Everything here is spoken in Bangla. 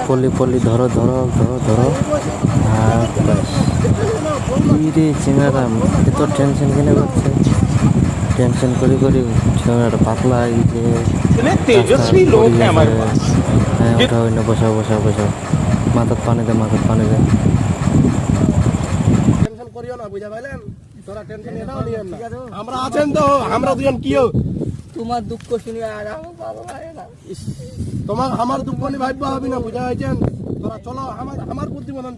পল্লি পল্লি ধরো ধরো ধরো ধরো রে চিংড়াটা এত টেনশন কেন করছে টেনশন করি করি চিংড়াটা পাতলা হ্যাঁ ওঠা হয় না বসাও বসাও বসাও মাথার পানি দে মাথার পানি দে টেনশন করিও না বুঝা পাইলেন তোরা টেনশন এটাও নিয়েন না আমরা আছেন তো আমরা দুজন কিও তোমার দুঃখ শুনে আর আমার ভালো লাগে না তোমার আমার দুঃখ নিয়ে ভাববা হবে না বুঝা হয়েছেন তোরা চলো আমার বুদ্ধি মতন